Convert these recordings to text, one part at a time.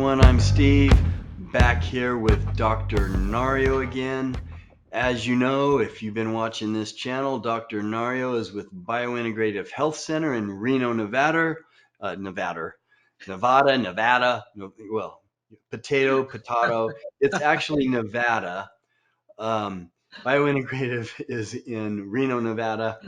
everyone. I'm Steve, back here with Dr. Nario again. As you know, if you've been watching this channel, Dr. Nario is with Biointegrative Health Center in Reno, Nevada. Nevada. Well, potato. It's actually Nevada. Um, Biointegrative is in Reno, Nevada,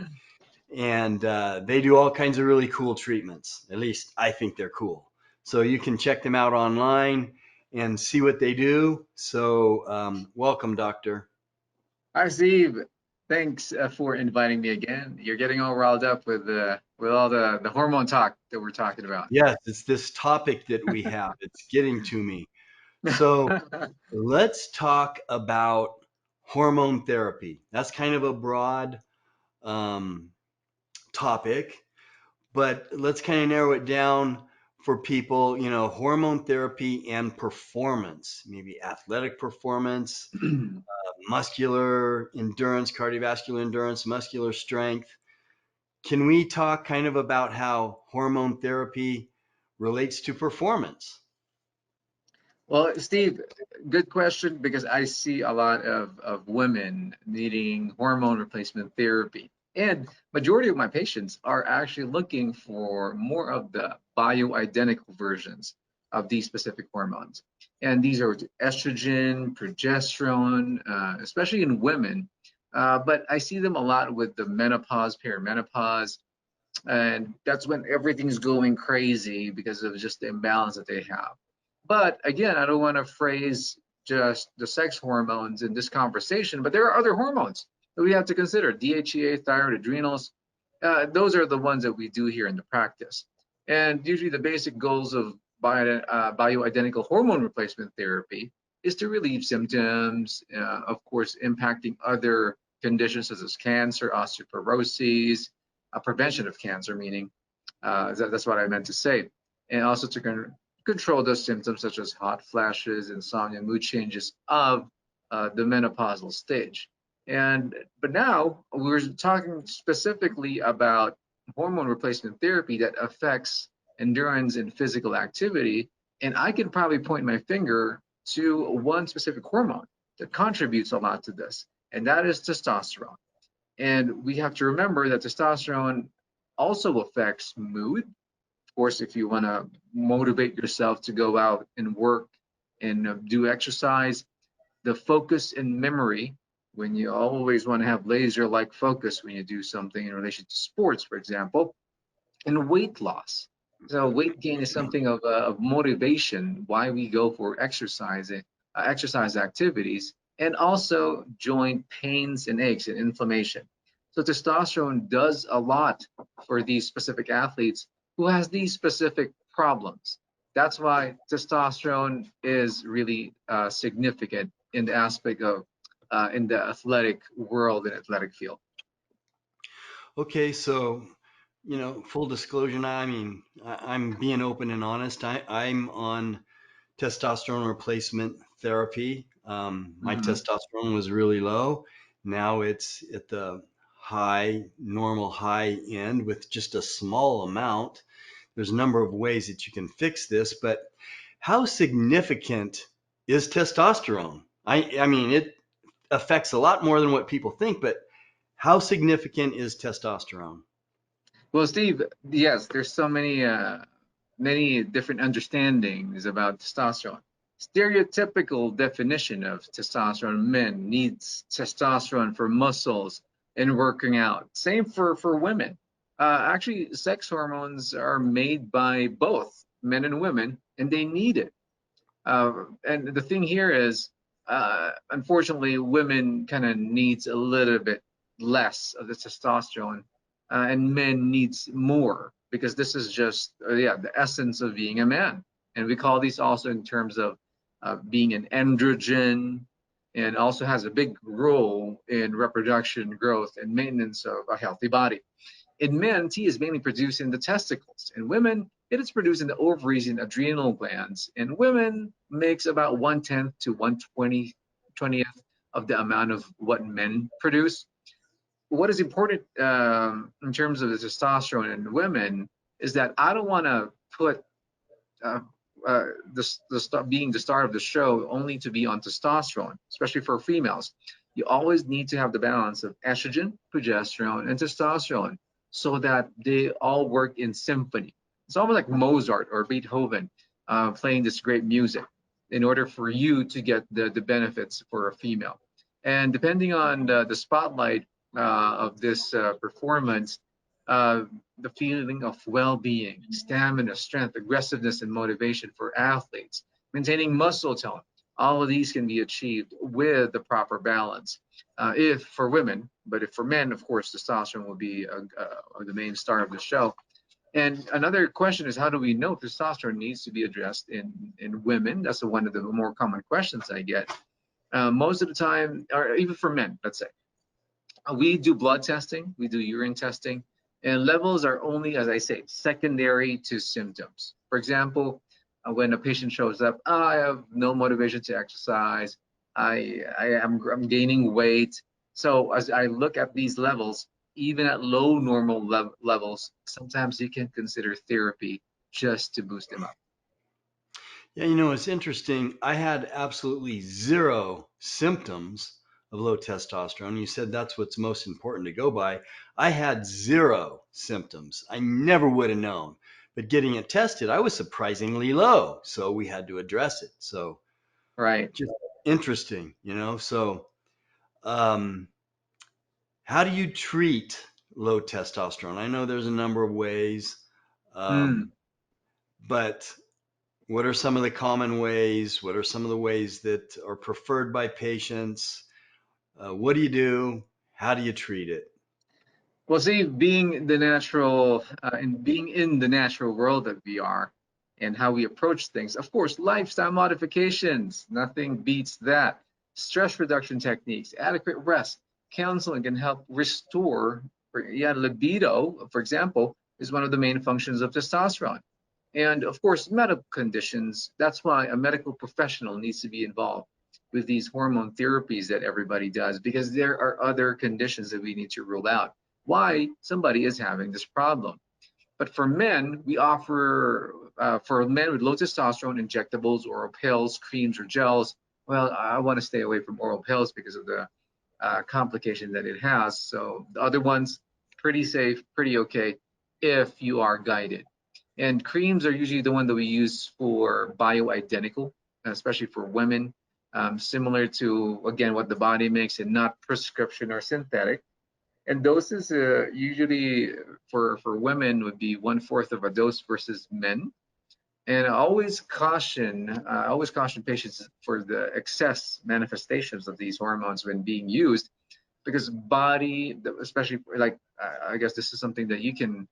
and they do all kinds of really cool treatments. At least I think they're cool. So you can check them out online and see what they do. So welcome, doctor. Hi, Steve. Thanks for inviting me again. You're getting all riled up with all the hormone talk that we're talking about. Yes, it's this topic that we have. It's getting to me. So let's talk about hormone therapy. That's kind of a broad um, topic, but let's kind of narrow it down for people, hormone therapy and performance, maybe athletic performance, muscular endurance, cardiovascular endurance, muscular strength. Can we talk kind of about how hormone therapy relates to performance? Well, Steve, good question because I see a lot of women needing hormone replacement therapy. And majority of my patients are actually looking for more of the bioidentical versions of these specific hormones. And these are estrogen, progesterone, especially in women. But I see them a lot with the menopause, perimenopause, and that's when everything's going crazy because of just the imbalance that they have. But again, I don't want to phrase just the sex hormones in this conversation, but there are other hormones that we have to consider: DHEA, thyroid, adrenals. Those are the ones that we do here in the practice. And usually, the basic goals of bioidentical hormone replacement therapy is to relieve symptoms, of course, impacting other conditions such as cancer, osteoporosis, prevention of cancer, meaning that's what I meant to say, and also to control those symptoms such as hot flashes, insomnia, mood changes of the menopausal stage. But now we're talking specifically about hormone replacement therapy that affects endurance and physical activity, and I can probably point my finger to one specific hormone that contributes a lot to this, and that is testosterone. And we have to remember that testosterone also affects mood. Of course, if you want to motivate yourself to go out and work and do exercise, the focus and memory, when you always want to have laser like focus when you do something in relation to sports, for example, and weight loss. So weight gain is something of motivation why we go for exercising, exercise activities, and also joint pains and aches and inflammation. So testosterone does a lot for these specific athletes who has these specific problems. That's why testosterone is really significant in the aspect of in the athletic world and athletic field. Okay, so full disclosure. Now, I mean, I'm being open and honest. I'm on testosterone replacement therapy. My Mhm. testosterone was really low. Now it's at the normal high end with just a small amount. There's a number of ways that you can fix this, but how significant is testosterone? I mean, it affects a lot more than what people think, but how significant is testosterone? Well, Steve, yes, there's so many different understandings about testosterone. Stereotypical definition of testosterone: men needs testosterone for muscles and working out. Same for women. Actually, sex hormones are made by both men and women, and they need it. And the thing here is, unfortunately, women kind of needs a little bit less of the testosterone, and men needs more because this is just yeah, the essence of being a man. And we call these also in terms of being an androgen, and also has a big role in reproduction, growth, and maintenance of a healthy body. In men, T is mainly produced in the testicles. In women, it is produced in the ovaries and adrenal glands. In women, makes about 1/10 to 1/20th of the amount of what men produce. What is important in terms of the testosterone in women is that I don't want to put uh, being the star of the show only to be on testosterone, especially for females. You always need to have the balance of estrogen, progesterone, and testosterone so that they all work in symphony. It's almost like Mozart or Beethoven playing this great music in order for you to get the benefits for a female. And depending on the spotlight of this performance, uh, the feeling of well-being, stamina, strength, aggressiveness, and motivation for athletes, maintaining muscle tone. All of these can be achieved with the proper balance. If for women, but if for men, of course, testosterone will be the main star of the show. And another question is, how do we know testosterone needs to be addressed in women? That's one of the more common questions I get. Most of the time, or even for men, let's say, we do blood testing, we do urine testing, and levels are only, as I say, secondary to symptoms. For example, when a patient shows up, "Oh, I have no motivation to exercise, I'm gaining weight." So as I look at these levels, even at low normal levels, sometimes you can consider therapy just to boost them up. Yeah, it's interesting. I had absolutely zero symptoms of low testosterone. You said that's what's most important to go by. I had zero symptoms. I never would have known. But getting it tested, I was surprisingly low. So we had to address it. So Right. just interesting. So, um, how do you treat low testosterone? I know there's a number of ways, Mm. um, but what are some of the common ways? What are some of the ways that are preferred by patients? What do you do? How do you treat it? Well, see, being the natural and being in the natural world that we are and how we approach things, of course, lifestyle modifications, nothing beats that. Stress reduction techniques, adequate rest, counseling can help restore, yeah, libido, for example, is one of the main functions of testosterone. And of course, medical conditions, that's why a medical professional needs to be involved with these hormone therapies that everybody does, because there are other conditions that we need to rule out why somebody is having this problem. But for men, we offer, for men with low testosterone, injectables, oral pills, creams, or gels. Well, I want to stay away from oral pills because of the complication that it has. So the other ones, pretty safe, pretty okay if you are guided. And creams are usually the one that we use for bioidentical, especially for women, similar to, again, what the body makes and not prescription or synthetic. And doses usually for women would be 1/4 of a dose versus men. And I always caution patients for the excess manifestations of these hormones when being used, because body, especially like I guess this is something that you can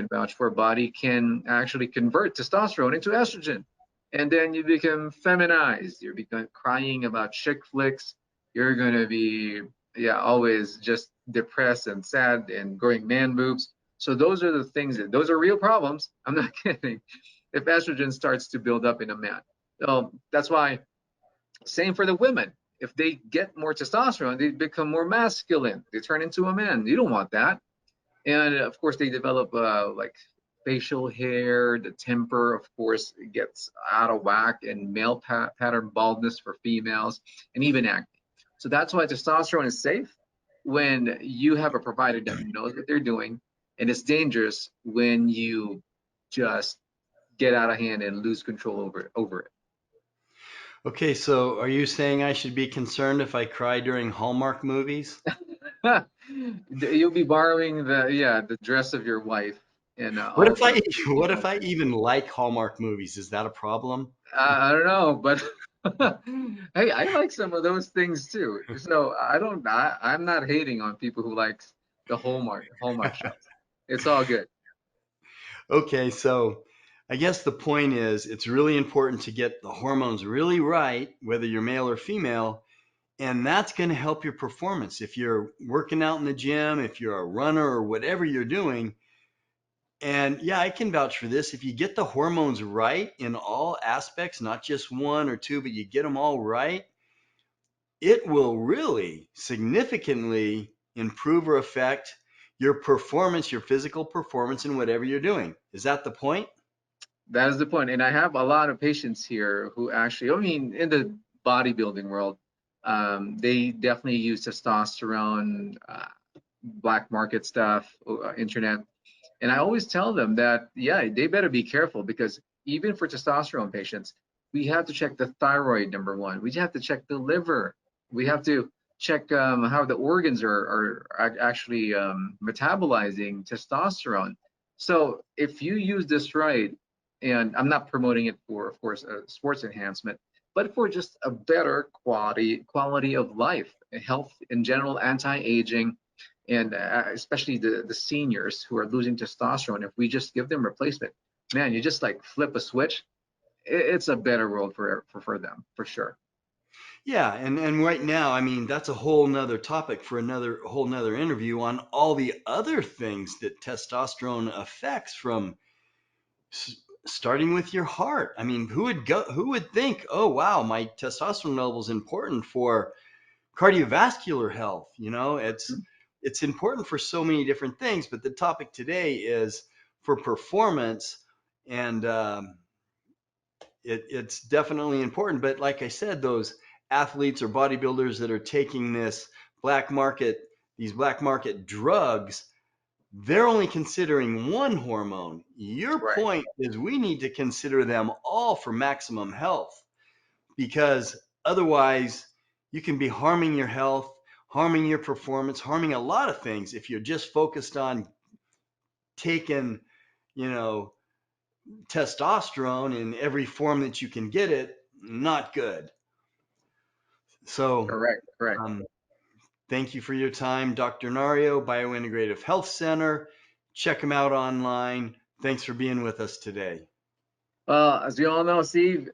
vouch for. Body can actually convert testosterone into estrogen, and then you become feminized. You're become crying about chick flicks. You're gonna be, yeah, always just depressed and sad and growing man boobs. So those are the things those are real problems. I'm not kidding. If estrogen starts to build up in a man, so that's why, same for the women. If they get more testosterone, they become more masculine. They turn into a man. You don't want that. And of course, they develop like facial hair. The temper, of course, gets out of whack, and male pattern baldness for females, and even acne. So that's why testosterone is safe when you have a provider that knows what they're doing, and it's dangerous when you just get out of hand and lose control over Okay, so are you saying I should be concerned if I cry during Hallmark movies? it. You'll be borrowing the dress of your wife and What all if I the what if female. I even like Hallmark movies? Is that a problem? I don't know, but hey, I like some of those things too. So I'm not hating on people who likes the Hallmark shows. It's all good. Okay, so I guess the point is it's really important to get the hormones really right, whether you're male or female, and that's going to help your performance. If you're working out in the gym, if you're a runner or whatever you're doing, and yeah, I can vouch for this. If you get the hormones right in all aspects, not just one or two, but you get them all right, it will really significantly improve or affect your performance, your physical performance in whatever you're doing. Is that the point? That is the point. And I have a lot of patients here who actually, I mean, in the bodybuilding world, they definitely use testosterone, black market stuff, internet. And I always tell them that, yeah, they better be careful because even for testosterone patients, we have to check the thyroid, number one. We have to check the liver. We have to check how the organs are actually metabolizing testosterone. So if you use this right, and I'm not promoting it for, of course, sports enhancement, but for just a better quality of life, health in general, anti-aging, and especially the seniors who are losing testosterone, if we just give them replacement, man, you just like flip a switch. It's a better world for them for sure. Yeah, and right now, I mean, that's a whole nother topic for another whole nother interview on all the other things that testosterone affects from starting with your heart. I mean, who would think, oh wow, my testosterone level is important for cardiovascular health? You know, it's important for so many different things, but the topic today is for performance, and it's definitely important. But like I said, those athletes or bodybuilders that are taking black market, these black market drugs, they're only considering one hormone. Your Right. point is we need to consider them all for maximum health because otherwise you can be harming your health, harming your performance, harming a lot of things if you're just focused on taking, you know, testosterone in every form that you can get it. Not good. So, Correct. Correct. um, thank you for your time, Dr. Nario, Biointegrative Health Center. Check them out online. Thanks for being with us today. Well, as we all know, Steve,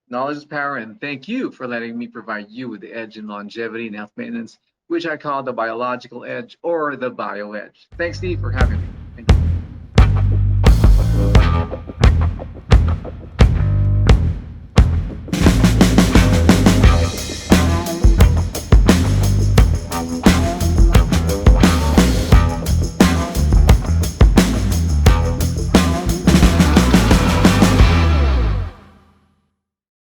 knowledge is power, and thank you for letting me provide you with the edge in longevity and health maintenance, which I call the biological edge or the bio edge. Thanks, Steve, for having me. Thank you.